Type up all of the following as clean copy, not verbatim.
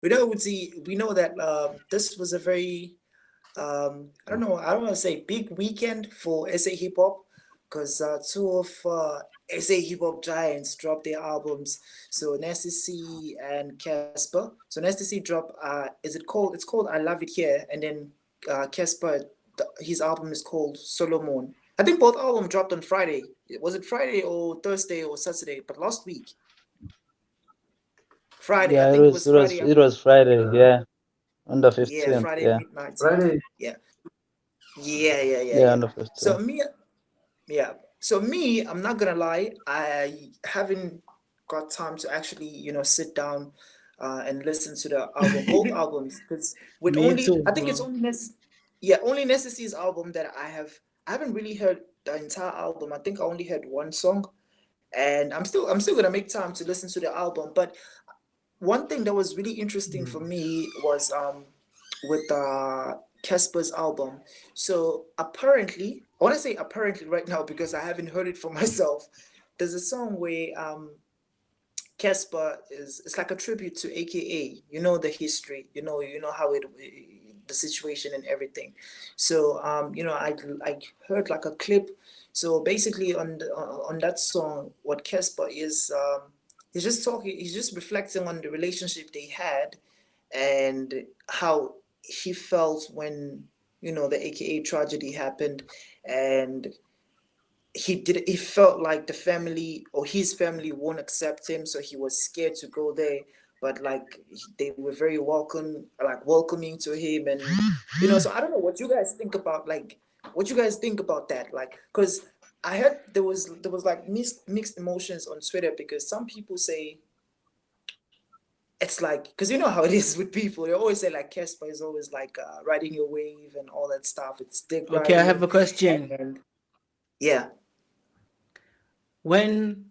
we know that this was a very I don't want to say big weekend for SA hip hop because two of SA hip hop giants dropped their albums. So Nasty C and Cassper. So Nasty C dropped it's called I Love It Here, and then Cassper, his album is called Solomon. I think both albums dropped on Friday. Was it Friday or Thursday or Saturday? But last week, Friday. I Yeah, think it was Friday it was Friday. Yeah, on the yeah, 15th. Friday Yeah, midnight. Friday. Yeah. Yeah, yeah, yeah, yeah, on yeah. the So 15th. me, yeah. So me, I'm not gonna lie, I haven't got time to actually, sit down and listen to the album, both albums, because with Me only, too, I think it's bro. only yeah, only Necessity's album that I haven't really heard the entire album. I think I only heard one song, and I'm still gonna make time to listen to the album. But one thing that was really interesting for me was with Casper's album. So apparently, I want to say apparently right now because I haven't heard it for myself. There's a song where Casper is it's like a tribute to AKA. You know the history. You know how the situation and everything. So I heard like a clip. So basically on that song, what Casper is he's just talking. He's just reflecting on the relationship they had and how he felt when the AKA tragedy happened, and he felt like the family or his family won't accept him, so he was scared to go there. But like they were very welcoming to him, and so I don't know what you guys think about that, like because I heard there was like mixed emotions on Twitter because some people say it's like because you know how it is with people. They always say like Casper is always like riding your wave and all that stuff. It's dick Okay, I have riding, a question. and yeah. When,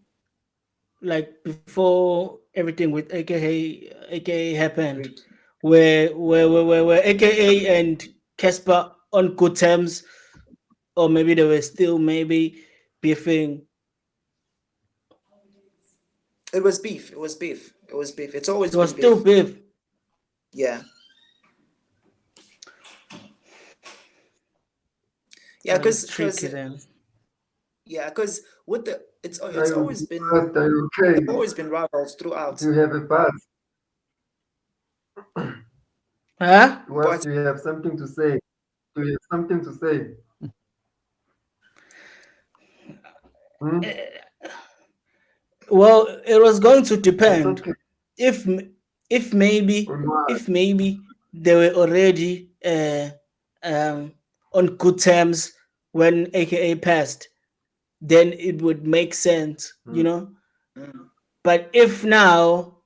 like, before everything with AKA happened, Rick. where AKA and Casper on good terms, or maybe they were still maybe beefing? It was beef. It was beef. It was beef. It's always It was been still beef. beef. Yeah, yeah, Well, it's because tricky then. yeah, because with the Are it's you always been But are you okay? they've always been rivals throughout. Do you have a buzz? Huh? What But do you have something to say? Do you have something to say? Hmm? Well, it was going to It's depend. okay. If if maybe Or if maybe they were already um, on good terms when AKA passed, then it would make sense, you mm, know. mm, But if now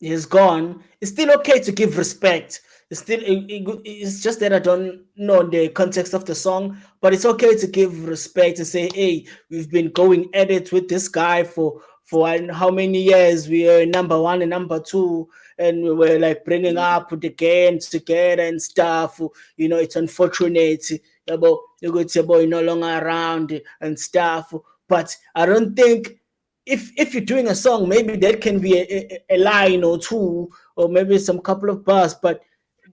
he's gone, it's still okay to give respect. It's just that I don't know the context of the song, but it's okay to give respect and say, "Hey, we've been going at it with this guy for how many years? We are number one and number two, and we were like bringing yeah, up the games together and stuff. You know, it's unfortunate about your boy no longer around and stuff. But I don't think if you're doing a song, maybe that can be a line or two, or maybe some couple of bars, but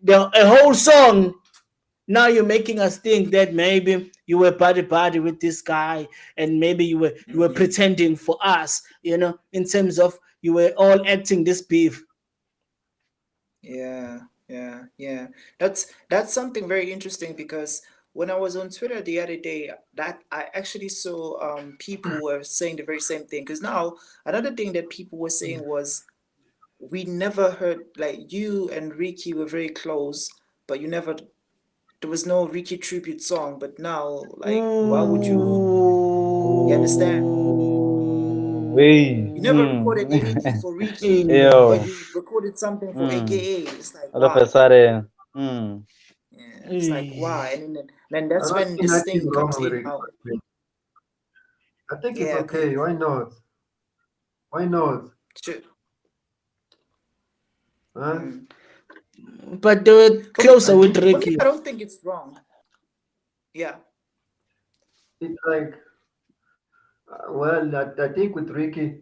a whole song. Now you're making us think that maybe you were buddy with this guy, and maybe you were mm, pretending for us, in terms of you were all acting this beef. yeah, yeah, yeah. That's something very interesting because when I was on Twitter the other day, that I actually saw people were saying the very same thing. Because now another thing that people were saying was we never heard like you and Ricky were very close, but you never there was no Ricky tribute song. But now, like, why would you understand? Ooh, wee. You never recorded anything for Ricky, but Yo. you recorded something for Mm. AKA. It's like All of a why? sudden. Mm. Yeah, it's like Eh, why? And then I that's don't when see this nothing thing wrong comes with in it. now. I think it's Yeah, okay. Why not? Why not? sure. Huh? Mm. but they were closer with For me, I Ricky. don't think it's wrong. Yeah. It's like, well, I think with Ricky,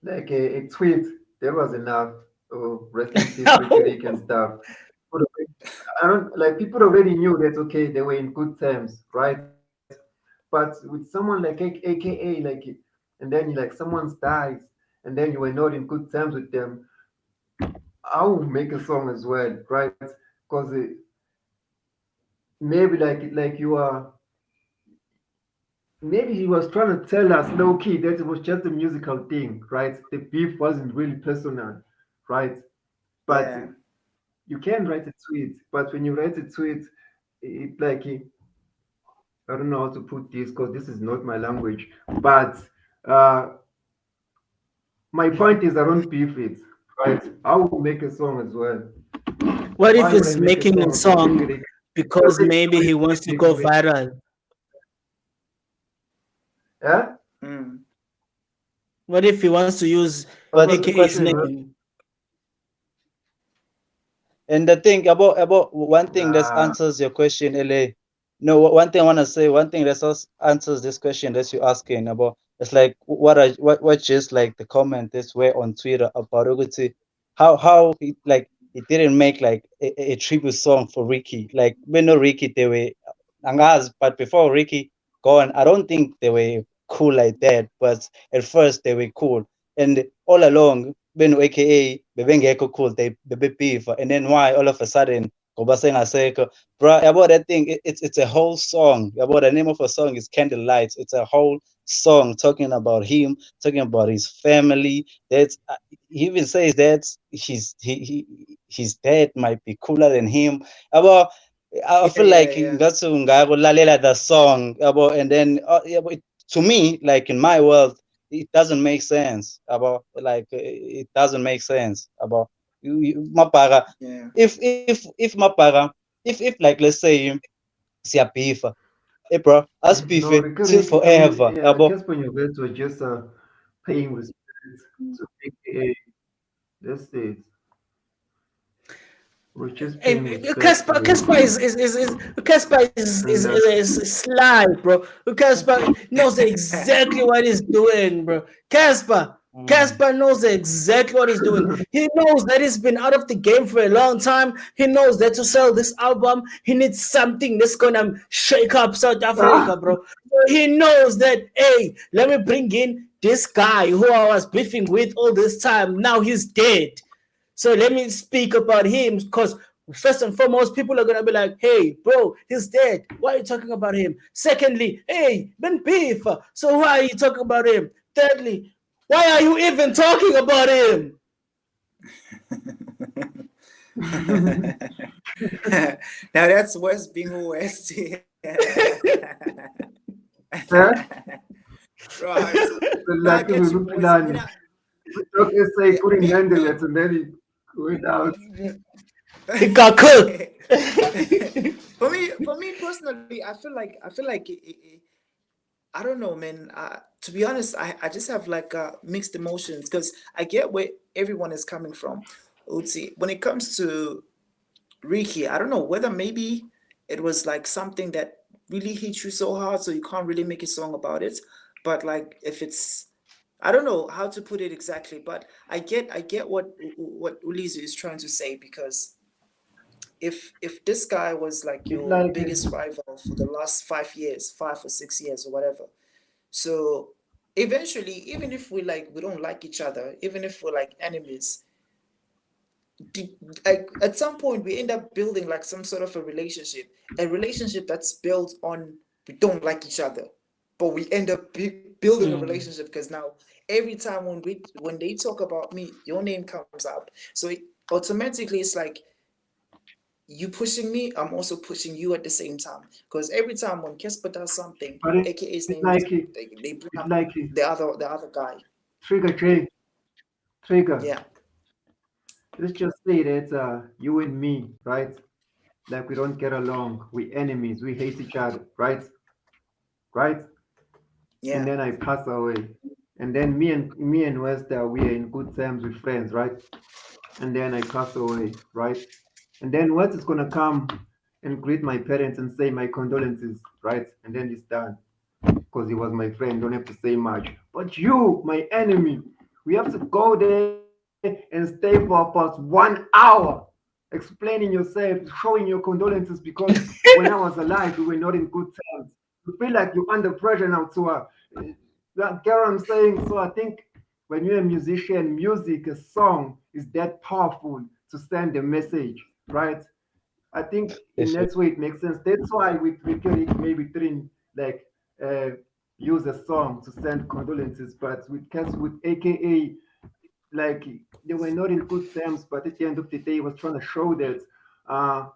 like a tweet, that was enough. Oh, rest in peace, Ricky Rick and stuff. People already- I don't like people already knew that okay, they were in good terms, right? But with someone like AKA, and then like someone dies, and then you were not in good terms with them, I will make a song as well, right? Because maybe like you are, maybe he was trying to tell us low key that it was just a musical thing, right? The beef wasn't really personal, right? But Yeah. you can write a tweet, but when you write a tweet, it like I don't know how to put this because this is not my language. But uh, my point is I don't beef it, right? I will make a song as well. What if Why would I he's make a making song a about Ricky song Rick? He because already maybe knew he it wants was to Ricky go Rick. viral? Yeah? Mm. What if he wants to use What But was the AKA's question, bro? name? and the thing about one thing that Nah. answers your question, LA. No, one thing I wanna say, one thing that answers this question that you're asking about. It's like what just like the comment this way on Twitter about Uguti, how he didn't make like a tribute song for Ricky. Like we know Ricky they were Angaz, but before Ricky gone, I don't think they were cool like that. But at first they were cool, and all along been aka bebengekho cool they be beef, and then why all of a sudden ngoba sengasekho, bro, about that thing, it's a whole song about the name of a song is Candlelights. It's a whole song talking about him, talking about his family. That's he even says that his dad might be cooler than him. About I Yeah, feel yeah, like yeah. that's lalela the song about, and then to me, like in my world, it doesn't make sense about, like it doesn't make sense about mapaga. Yeah. If mapaga, if like let's say siyabifa, hey bro, us beef No, it Ricky till Rick, I mean, forever yeah, about. Cassper and Nyovest were just paying respect to AKA. That's it. We're just paying respect to Casper him. is Casper And is sly, bro. Casper knows exactly what he's doing, bro. Casper. Mm. Casper knows exactly what he's doing. He knows that he's been out of the game for a long time. He knows that to sell this album, he needs something that's gonna shake up South ah, Africa, bro. So he knows that, hey, let me bring in this guy who I was beefing with all this time. Now he's dead. So let me speak about him because first and foremost, people are gonna be like, "Hey, bro, he's dead. Why are you talking about him?" Secondly, "Hey, Ben Beef. So why are you talking about him?" Thirdly, why are you even talking about him? Now that's West being West. yeah, Right. Now I like get we you, boys. I mean, Pilani. We talk say yeah, putting handlers and then he went out. He got cooked. for me personally, I feel like I don't know, man. To be honest, I just have like mixed emotions because I get where everyone is coming from. Utsi, when it comes to Ricky, I don't know whether maybe it was like something that really hit you so hard, so you can't really make a song about it. But like, if it's, I don't know how to put it exactly, but I get what Ulizu is trying to say because if this guy was like It's your like biggest rival for the last 5 years, 5 or 6 years or whatever, so eventually, even if we don't like each other, even if we're like enemies, like at some point we end up building like some sort of a relationship that's built on we don't like each other, but we end up building a Mm. relationship because now every time when they talk about me, your name comes up. So automatically it's like you pushing me, I'm also pushing you at the same time. Because every time when Casper does something, but AKA's it's name is like they bring it's up like the other guy. trigger J trigger. Yeah, Let's just say that you and me, right? Like we don't get along, we enemies, we hate each other, right? Right? And yeah, then I pass away. And then me and West we are in good terms with friends, right? And then I pass away, right? And then West is gonna come and greet my parents and say my condolences, right? And then it's done. Because he was my friend, don't have to say much. But you, my enemy, we have to go there and stay for about 1 hour explaining yourself, showing your condolences because when I was alive, we were not in good terms. You feel like you're under pressure now to get what I'm saying? So I think when you're a musician, music, a song is that powerful to send a message, right? I think in Yes, that way it makes sense. That's why with Ricky maybe didn't like uh, use a song to send condolences, but with AKA like they were not in good terms, but at the end of the day, he was trying to show that uh,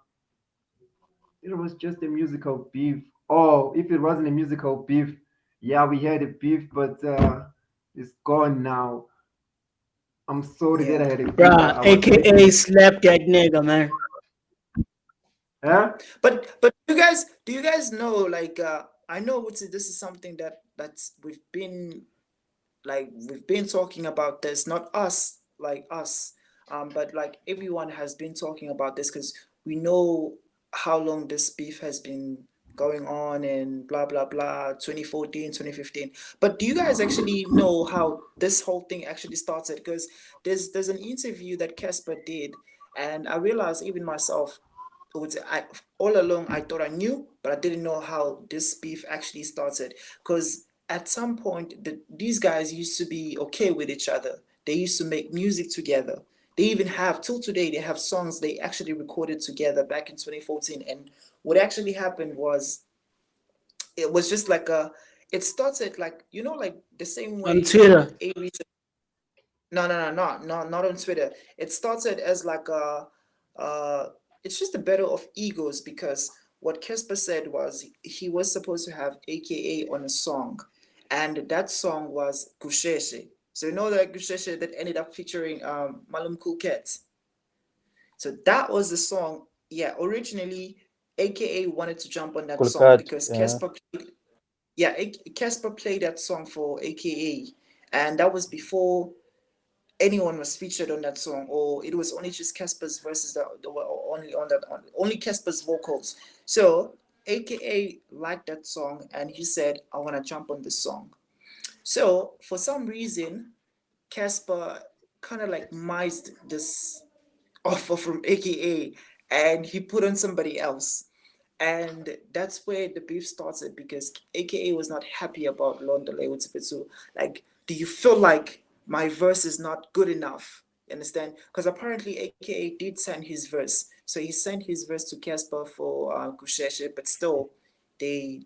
it was just a musical beef. Or if it wasn't a musical beef, yeah, we had a beef, but it's gone now. I'm sorry that Yeah. I had a beef. Bruh, I was AKA making, slap that nigga, man. huh? But do you guys know, like, I know this is something that's we've been talking about this, not us, like us, but like everyone has been talking about this because we know how long this beef has been going on and blah blah blah, 2014, 2015. But do you guys actually know how this whole thing actually started? Because there's an interview that Cassper did, and I realized even myself, all along I thought I knew, but I didn't know how this beef actually started. Because at some point, these guys used to be okay with each other. They used to make music together. They even have, till today, they have songs they actually recorded together back in 2014. And what actually happened was, it was just like it started like, like the same On way Twitter. Aries. No, no, no, not on Twitter. It started as like uh, it's just a battle of egos because what Cassper said was he was supposed to have AKA on a song, and that song was Kusheshe. So you know that Kusheshe that ended up featuring Malum Cool Cat. So that was the song. Yeah, originally AKA wanted to jump on that cool song cut. because Yeah, Cassper played that song for AKA, and that was before anyone was featured on that song, or it was only just Casper's verses that were only on that, only Casper's vocals. So AKA liked that song and he said, I want to jump on this song. So for some reason, Casper kind of like mised this offer from AKA and he put on somebody else. And that's where the beef started because AKA was not happy about Londole Utipetsu. Like, do you feel like my verse is not good enough? You understand? Because apparently AKA did send his verse. So he sent his verse to Cassper for Kusheshe, but still, they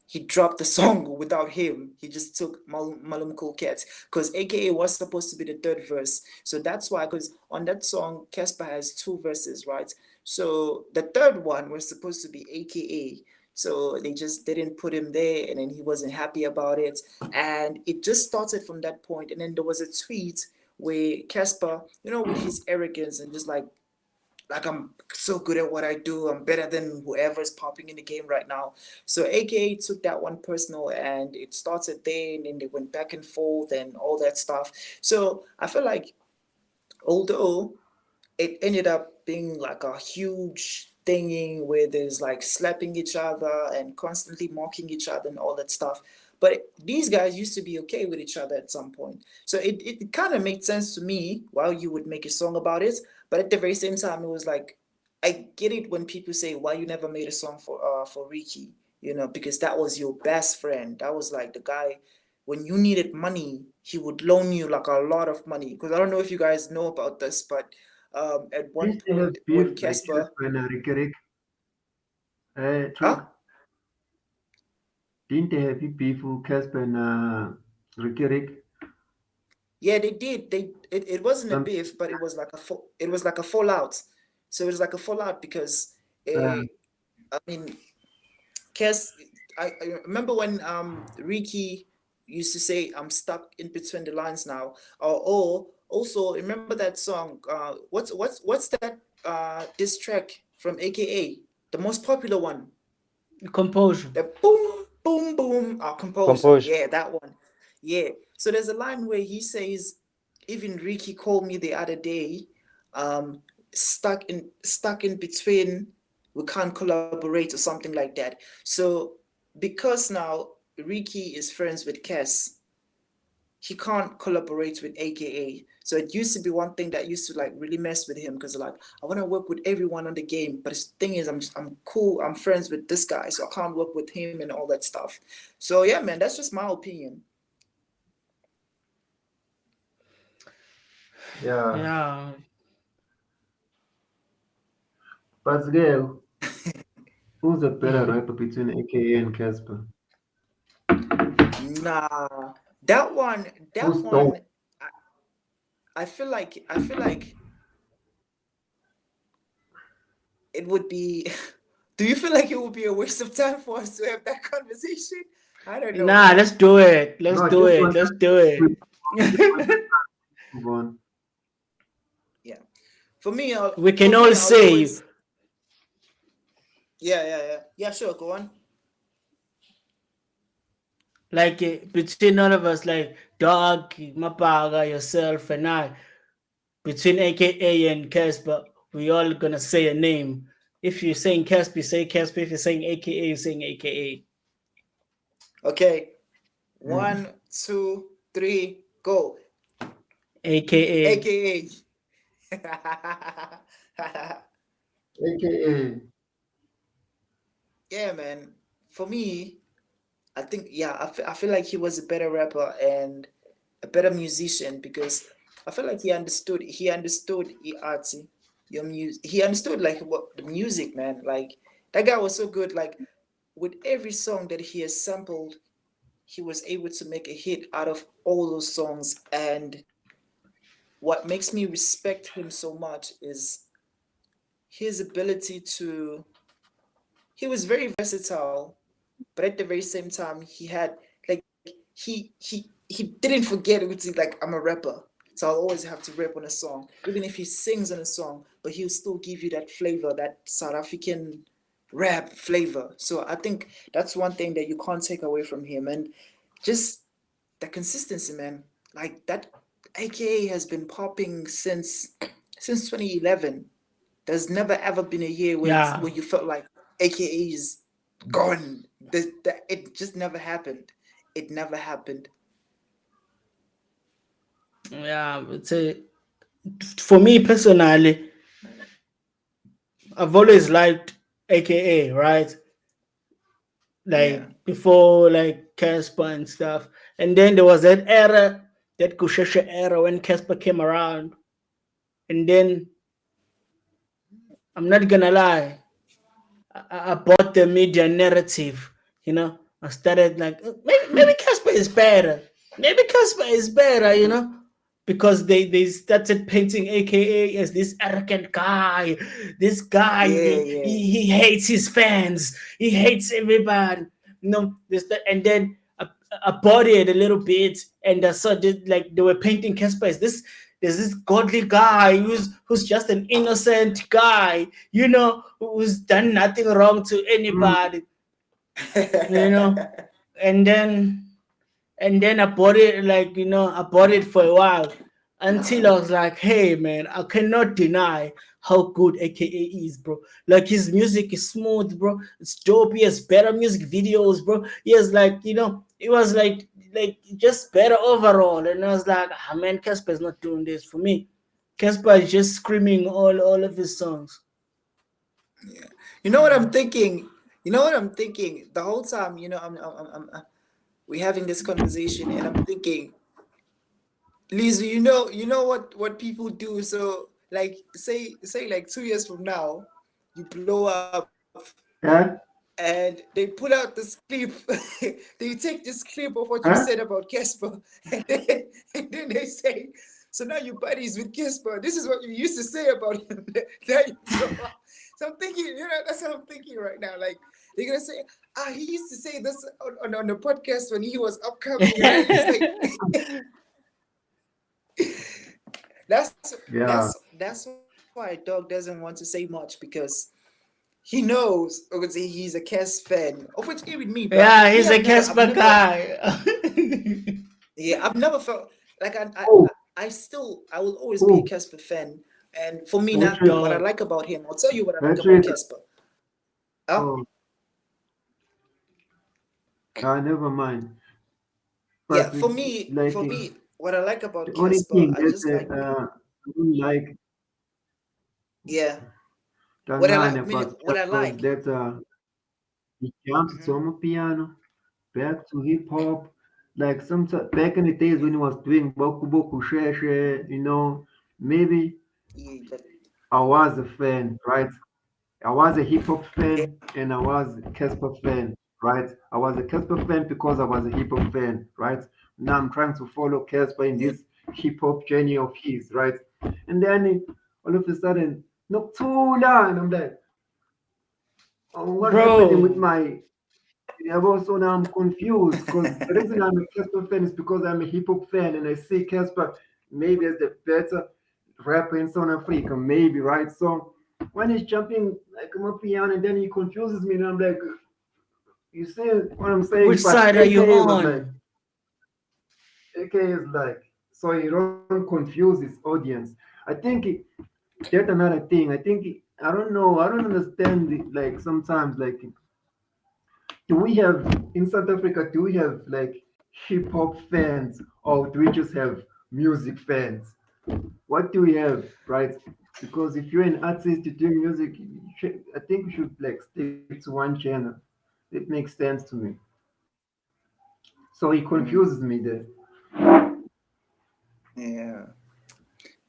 he dropped the song without him. He just took Malum Cool Cats because AKA was supposed to be the third verse. So that's why, because on that song, Cassper has two verses, right? So the third one was supposed to be AKA. So they just didn't put him there, and then he wasn't happy about it. And it just started from that point. And then there was a tweet where Cassper, with his arrogance and just like I'm so good at what I do. I'm better than whoever's popping in the game right now. So AKA took that one personal and it started there and then they went back and forth and all that stuff. So I feel like although it ended up being like a huge thing where there's like slapping each other and constantly mocking each other and all that stuff. But these guys used to be okay with each other at some point. So it kind of made sense to me why you would make a song about it. But at the very same time, it was like, I get it when people say, why you never made a song for Ricky, because that was your best friend. That was like the guy, when you needed money, he would loan you like a lot of money. Because I don't know if you guys know about this, but at one Didn't they have point beef when like Cassper, Cassper and Rick? huh? Truck? Didn't they have beef with Cassper and Rick? Yeah, they did. It wasn't a Some, beef, but it was like a fallout. So it was like a fallout because uh, I mean, Cass, I remember when Ricky used to say, "I'm stuck in between the lines now," or also remember that song. What's that diss track from AKA, the most popular one? Composure. The boom, boom, boom. Our composer. composure. Yeah, that one. Yeah. So there's a line where he says, even Ricky called me the other day, stuck in between, we can't collaborate or something like that. So because now Ricky is friends with Cass, he can't collaborate with AKA. So it used to be one thing that used to like really mess with him because like I want to work with everyone on the game, but the thing is I'm cool, I'm friends with this guy, so I can't work with him and all that stuff. So yeah, man, that's just my opinion. Yeah. Yeah. But girl, who's a better rapper between AKA and Cassper? Nah, that one, Who's that dope? one, I feel like it would be. Do you feel like it would be a waste of time for us to have that conversation? I don't know, Nah, man. let's do it. Let's No, I do just it. want Let's us do to it. move on. Yeah, for me, We for can me, all I would say, always. Yeah. Sure, go on. like, between all of us, like Dog, Mapaga, yourself, and I, between AKA and Casper, we all gonna say a name. If you're saying Casper, say Casper. If you're saying AKA, you're saying AKA. Okay, Mm. 1, 2, 3, go. AKA. AKA. AKA. Yeah, man. For me, I think yeah, I feel like he was a better rapper and a better musician because I feel like he understood artsy your music. He understood like what the music, man. Like that guy was so good. Like with every song that he has sampled, he was able to make a hit out of all those songs. And what makes me respect him so much is his ability to. He was very versatile, but at the very same time, he had like he didn't forget it was like I'm a rapper, so I'll always have to rap on a song, even if he sings on a song, but he'll still give you that flavor, that South African rap flavor. So I think that's one thing that you can't take away from him, and just the consistency, man. Like that, AKA has been popping since 2011. There's never ever been a year where Yeah. you felt like AKA is gone. It just never happened. It never happened. Yeah. It's a, for me personally, I've always liked AKA, right? Yeah. Like before, like Casper and stuff. And then there was that era, that Kushesha era when Casper came around. And then I'm not gonna lie, I bought the media narrative. You know, I started like, maybe Casper is better. Maybe Casper is better. You know, because they started painting AKA as this arrogant guy. This guy, Yeah, he hates his fans. He hates everybody. You know, and then I bought it a little bit, and I saw that like they were painting Casper as this. There's this godly guy who's just an innocent guy, you know, who's done nothing wrong to Mm. anybody, you know. yeah. And then I bought it, like, you know, I bought it for a while until I was like, hey man, I cannot deny how good AKA is, bro. Like his music is smooth, bro. It's dope. He has better music videos, bro. He has, like, you know, it was like just better overall. And I was like, ah man, Casper is not doing this for me. Casper is just screaming all of his songs. You know what I'm thinking? You know what I'm thinking? The whole time, we're having this conversation, and I'm thinking, Lisa, you know what people do. So, like, say, like 2 years from now, you blow up, Huh? and they put out this clip. They take this clip of what you said Huh? about Casper, and then they say, "So now you're buddies with Casper. This is what you used to say about him." Now you blow up. So I'm thinking, that's what I'm thinking right now. Like they're gonna say, he used to say this on the podcast when he was upcoming, and then it's like that's Yeah. that's why Dog doesn't want to say much because he knows, obviously he's a Cass fan, of which even me, bro. Yeah, Me, he's a I've Casper never, guy. yeah, I've never felt like Oh, I will always be a oh, Casper fan. And for me now, Patrick, what I Dog. like about him, I'll tell you what I like about Patrick. Casper. Oh, Oh, never mind. Yeah, But like for me, what I like about the only Casper, thing I that just like, I don't like yeah, don't line meaning about what I Cassper is like. that he jumps Mhm. from a piano back to hip hop. Like some back in the days when he was doing Boku Boku Sheshe, maybe Yeah, but I was a fan, right? I was a hip hop yeah, fan and I was a Casper fan, right? I was a Casper fan because I was a hip hop fan, right? Now I'm trying to follow Casper in yeah, this hip hop journey of his, right? And then all of a sudden, Noctula, and I'm like, oh, what's happening with Bro, my yeah, but so now I'm confused because the reason I'm a Casper fan is because I'm a hip hop fan and I see Casper maybe as the better rapper in South Africa, maybe, right? So when he's jumping like a piano and then he confuses me and I'm like, you see what I'm which saying? But side are you AKA was like, on? AKA is like, so you don't confuse his audience. I think that's another thing. I think, I don't know, I don't understand it, like sometimes, like, do we have in South Africa, do we have like hip hop fans or do we just have music fans? What do we have, right? Because if you're an artist, you do music, I think we should like stick to one channel. It makes sense to me. So he mhm, confuses me there. yeah,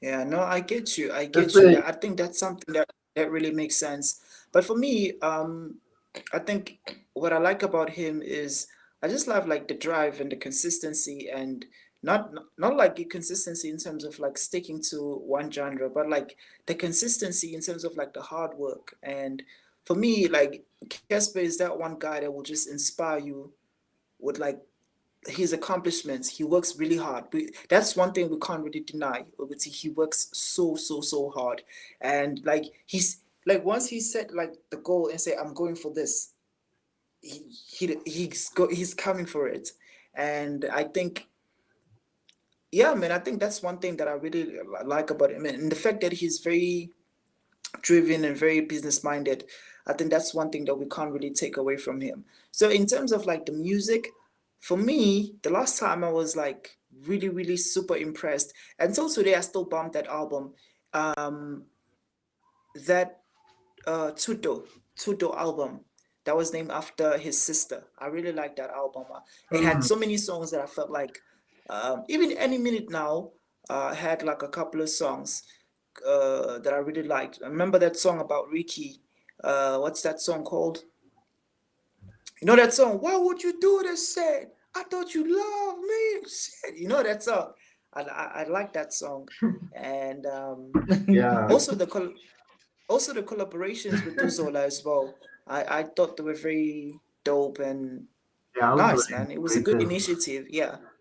yeah. No, I get you. I Let's get you. say, That I think that's something that really makes sense. But for me, I think what I like about him is I just love like the drive and the consistency and not like the consistency in terms of like sticking to one genre, but like the consistency in terms of like the hard work. And for me, like Casper is that one guy that will just inspire you with like his accomplishments. He works really hard. That's one thing we can't really deny. Obviously, he works so hard, and like he's like once he set like the goal and say I'm going for this, he's coming for it, and I think yeah, man, I think that's one thing that I really like about him, and the fact that he's very driven and very business minded. I think that's one thing that we can't really take away from him. So in terms of like the music, for me, the last time I was like really super impressed, and until today I still bump that album. That Tudo album that was named after his sister. I really like that album. It had hmm, so many songs that I felt like even Any Minute Now had like a couple of songs that I really liked. I remember that song about Ricky. What's that song called? You know that song? Why would you do this? Said I thought you loved me. Said you know that song. I like that song, and yeah, also also the collaborations with Duzola as well. I thought they were very dope and yeah, also nice, man. It was a great good person. initiative. Yeah.